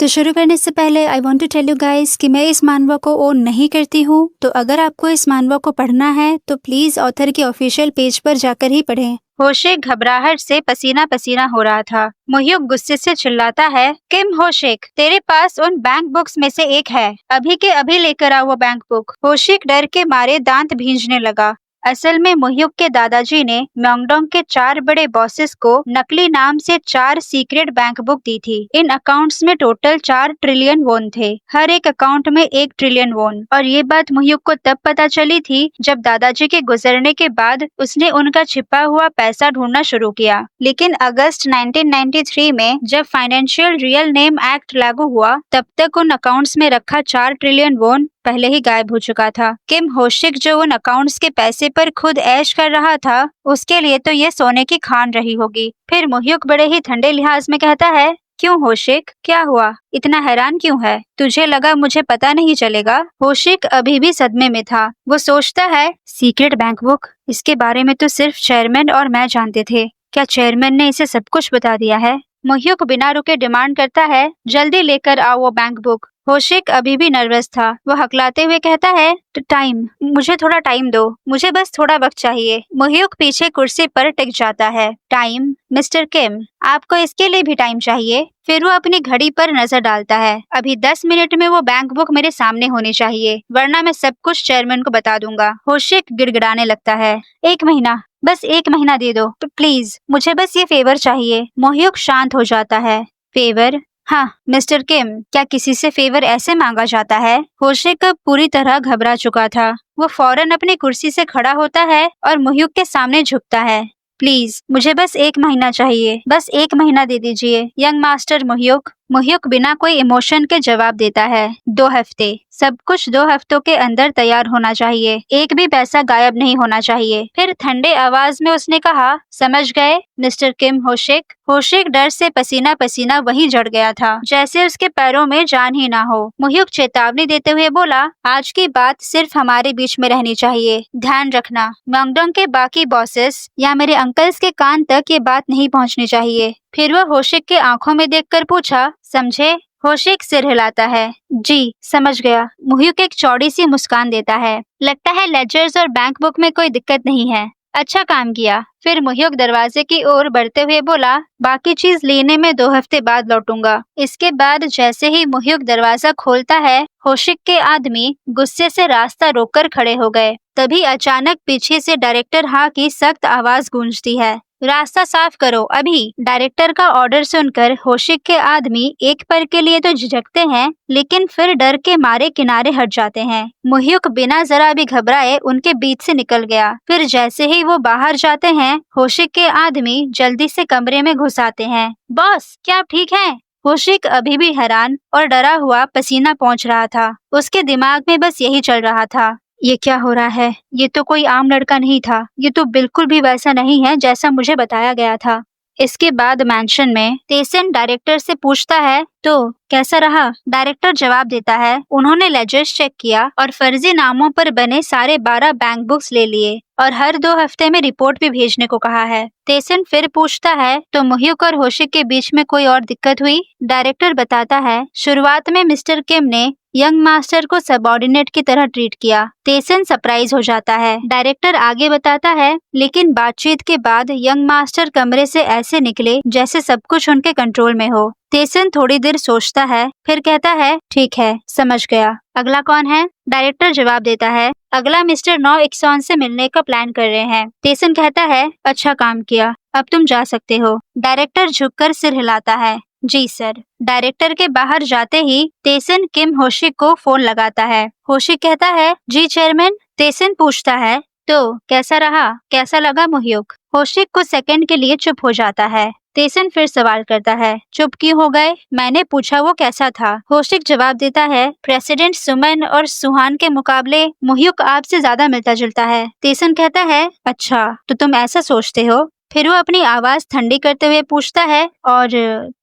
तो शुरू करने से पहले I want to tell you guys कि मैं इस मानवा को ओन नहीं करती हूँ, तो अगर आपको इस मानवा को पढ़ना है तो प्लीज ऑथर के ऑफिशियल पेज पर जाकर ही पढ़ें। होशिक घबराहट से पसीना पसीना हो रहा था। मोह्युक गुस्से से चिल्लाता है, किम होशिक, तेरे पास उन बैंक बुक्स में से एक है, अभी के अभी लेकर आओ वो बैंक बुक। होशिक डर के मारे दांत भींजने लगा। असल में मोह्युक के दादाजी ने म्योंगडोंग के 4 बड़े बॉसेस को नकली नाम से 4 सीक्रेट बैंक बुक दी थी। इन अकाउंट्स में टोटल 4 ट्रिलियन वोन थे, हर एक अकाउंट में 1 ट्रिलियन वोन। और ये बात मोह्युक को तब पता चली थी जब दादाजी के गुजरने के बाद उसने उनका छिपा हुआ पैसा ढूंढना शुरू किया। लेकिन अगस्त 1993 में जब फाइनेंशियल रियल नेम एक्ट लागू हुआ, तब तक उन अकाउंट्स में रखा 4 ट्रिलियन वोन पहले ही गायब हो चुका था। किम होशिक जो उन अकाउंट्स के पैसे पर खुद ऐश कर रहा था, उसके लिए तो ये सोने की खान रही होगी। फिर मोह्युक बड़े ही ठंडे लिहाज में कहता है, क्यों होशिक, क्या हुआ, इतना हैरान क्यों है? तुझे लगा मुझे पता नहीं चलेगा? होशिक अभी भी सदमे में था। वो सोचता है, सीक्रेट बैंक बुक, इसके बारे में तो सिर्फ चेयरमैन और मैं जानते थे। क्या चेयरमैन ने इसे सब कुछ बता दिया है? मोह्युक बिना रुके डिमांड करता है, जल्दी लेकर आओ वो बैंक बुक। होशिक अभी भी नर्वस था। वो हकलाते हुए कहता है, टाइम, मुझे थोड़ा टाइम दो, मुझे बस थोड़ा वक्त चाहिए। मोह्युक पीछे कुर्सी पर टिक जाता है। टाइम? मिस्टर किम, आपको इसके लिए भी टाइम चाहिए? फिर वो अपनी घड़ी पर नजर डालता है। अभी 10 मिनट में वो बैंक बुक मेरे सामने होनी चाहिए, वरना मैं सब कुछ चेयरमैन को बता दूंगा। होशिक गिड़गिड़ाने लगता है। 1 महीना, बस 1 महीना दे दो प्लीज, मुझे बस ये फेवर चाहिए। मोह्युक शांत हो जाता है। फेवर? हाँ मिस्टर किम, क्या किसी से फेवर ऐसे मांगा जाता है? होशिक अब पूरी तरह घबरा चुका था। वो फौरन अपनी कुर्सी से खड़ा होता है और मोह्युक के सामने झुकता है। प्लीज, मुझे बस 1 महीना चाहिए, बस 1 महीना दे दीजिए यंग मास्टर मोह्युक। मोह्युक बिना कोई इमोशन के जवाब देता है, 2 हफ्ते, सब कुछ 2 हफ्तों के अंदर तैयार होना चाहिए, एक भी पैसा गायब नहीं होना चाहिए। फिर ठंडे आवाज में उसने कहा, समझ गए मिस्टर किम होशिक? होशिक डर से पसीना पसीना वहीं जड़ गया था, जैसे उसके पैरों में जान ही ना हो। मोह्युक चेतावनी देते हुए बोला, आज की बात सिर्फ हमारे बीच में रहनी चाहिए, ध्यान रखना म्योंगडोंग के बाकी बॉसेस या मेरे अंकल्स के कान तक ये बात नहीं पहुंचनी चाहिए। फिर वह होशिक के आंखों में देखकर पूछा, समझे? होशिक सिर हिलाता है। जी समझ गया। मोह्युक एक चौड़ी सी मुस्कान देता है। लगता है लेजर्स और बैंक बुक में कोई दिक्कत नहीं है, अच्छा काम किया। फिर मोह्युक दरवाजे की ओर बढ़ते हुए बोला, बाकी चीज लेने में 2 हफ्ते बाद लौटूंगा। इसके बाद जैसे ही मोह्युक दरवाजा खोलता है, होशिक के आदमी गुस्से से रास्ता रोककर खड़े हो गए। तभी अचानक पीछे से डायरेक्टर हा की सख्त आवाज गूंजती है, रास्ता साफ करो अभी। डायरेक्टर का ऑर्डर सुनकर होशिक के आदमी एक पल के लिए तो झिझकते हैं, लेकिन फिर डर के मारे किनारे हट जाते हैं। मोह्युक बिना जरा भी घबराए उनके बीच से निकल गया। फिर जैसे ही वो बाहर जाते हैं, होशिक के आदमी जल्दी से कमरे में घुस आते हैं। बॉस, क्या आप ठीक हैं? होशिक अभी भी हैरान और डरा हुआ पसीना पहुंच रहा था। उसके दिमाग में बस यही चल रहा था, ये क्या हो रहा है? ये तो कोई आम लड़का नहीं था, ये तो बिल्कुल भी वैसा नहीं है जैसा मुझे बताया गया था। इसके बाद मैंशन में तेसन डायरेक्टर से पूछता है, तो कैसा रहा? डायरेक्टर जवाब देता है, उन्होंने लेजर्स चेक किया और फर्जी नामों पर बने सारे 12 बैंक बुक्स ले लिए और हर 2 हफ्ते में रिपोर्ट भी भेजने को कहा है। तेसन फिर पूछता है, तो मोह्युक और होशिक के बीच में कोई और दिक्कत हुई? डायरेक्टर बताता है, शुरुआत में मिस्टर किम ने यंग मास्टर को सबऑर्डिनेट की तरह ट्रीट किया। तेसन सरप्राइज हो जाता है। डायरेक्टर आगे बताता है, लेकिन बातचीत के बाद यंग मास्टर कमरे से ऐसे निकले जैसे सब कुछ उनके कंट्रोल में हो। तेसन थोड़ी देर सोचता है, फिर कहता है, ठीक है, समझ गया। अगला कौन है? डायरेक्टर जवाब देता है, अगला मिस्टर नौ इक्सॉन से मिलने का प्लान कर रहे हैं। तेसन कहता है, अच्छा काम किया, अब तुम जा सकते हो। डायरेक्टर झुककर सिर हिलाता है, जी सर। डायरेक्टर के बाहर जाते ही तेसन किम होशिक को फोन लगाता है। होशिक कहता है, जी चेयरमैन। तेसन पूछता है, तो कैसा रहा, कैसा लगा मोह्युक? होशिक कुछ सेकंड के लिए चुप हो जाता है। तेसन फिर सवाल करता है, चुप क्यों हो गए? मैंने पूछा वो कैसा था। होशिक जवाब देता है, प्रेसिडेंट सुमन और सुहान के मुकाबले मोह्युक आपसे ज्यादा मिलता जुलता है। तेसन कहता है, अच्छा तो तुम ऐसा सोचते हो? फिर वो अपनी आवाज ठंडी करते हुए पूछता है, और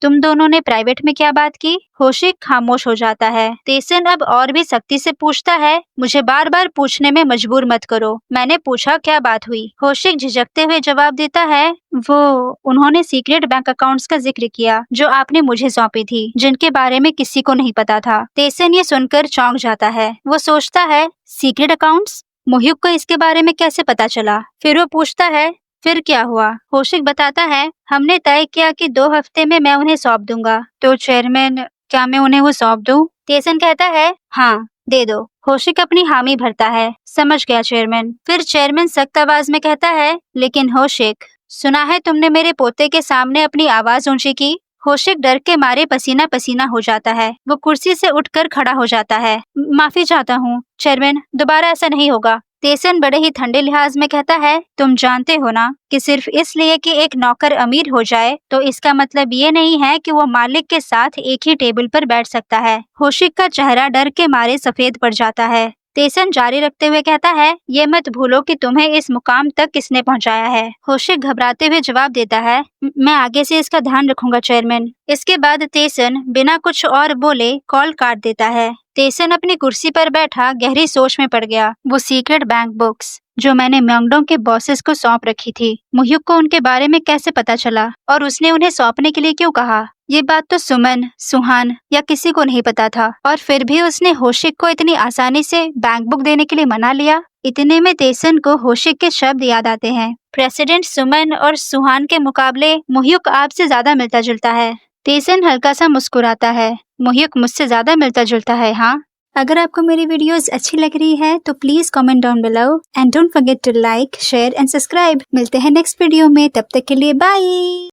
तुम दोनों ने प्राइवेट में क्या बात की? होशिक खामोश हो जाता है। तेसन अब और भी सख्ती से पूछता है, मुझे बार बार पूछने में मजबूर मत करो। मैंने पूछा क्या बात हुई? होशिक झिझकते हुए जवाब देता है, उन्होंने सीक्रेट बैंक अकाउंट्स का जिक्र किया जो आपने मुझे सौंपी थी, जिनके बारे में किसी को नहीं पता था। तेसन ये सुनकर चौंक जाता है। वो सोचता है, सीक्रेट अकाउंट्स? मोहित को इसके बारे में कैसे पता चला? फिर वो पूछता है, फिर क्या हुआ? होशिक बताता है, हमने तय किया कि 2 हफ्ते में मैं उन्हें सौंप दूंगा। तो चेयरमैन, क्या मैं उन्हें वो सौंप दूं? तेसन कहता है, हाँ दे दो। होशिक अपनी हामी भरता है, समझ गया चेयरमैन। फिर चेयरमैन सख्त आवाज में कहता है, लेकिन होशिक, सुना है तुमने मेरे पोते के सामने अपनी आवाज ऊंची की? होशिक डर के मारे पसीना पसीना हो जाता है। वो कुर्सी से उठकर खड़ा हो जाता है। माफी चाहता हूँ चेयरमैन, दोबारा ऐसा नहीं होगा। तेसन बड़े ही ठंडे लिहाज में कहता है, तुम जानते हो ना कि सिर्फ इसलिए कि एक नौकर अमीर हो जाए तो इसका मतलब ये नहीं है कि वो मालिक के साथ एक ही टेबल पर बैठ सकता है। होशिक का चेहरा डर के मारे सफेद पड़ जाता है। तेसन जारी रखते हुए कहता है, ये मत भूलो कि तुम्हें इस मुकाम तक किसने पहुंचाया है। होशिक घबराते हुए जवाब देता है, मैं आगे से इसका ध्यान रखूंगा चेयरमैन। इसके बाद तेसन बिना कुछ और बोले कॉल काट देता है। तेसन अपनी कुर्सी पर बैठा गहरी सोच में पड़ गया। वो सीक्रेट बैंक बुक्स जो मैंने म्योंगडोंग के बॉसेस को सौंप रखी थी, मुह्युक को उनके बारे में कैसे पता चला और उसने उन्हें सौंपने के लिए क्यों कहा? ये बात तो सुमन, सुहान या किसी को नहीं पता था, और फिर भी उसने होशिक को इतनी आसानी से बैंक बुक देने के लिए मना लिया। इतने में तेसन को होशिक के शब्द याद आते हैं, प्रेसिडेंट सुमन और सुहान के मुकाबले मुह्युक आपसे ज्यादा मिलता जुलता है। तेसन हल्का सा मुस्कुराता है, मुह्युक मुझसे ज्यादा मिलता जुलता है। हाँ, अगर आपको मेरी वीडियोस अच्छी लग रही है तो please comment down below and don't forget to like, share and subscribe. मिलते हैं नेक्स्ट वीडियो में, तब तक के लिए बाय।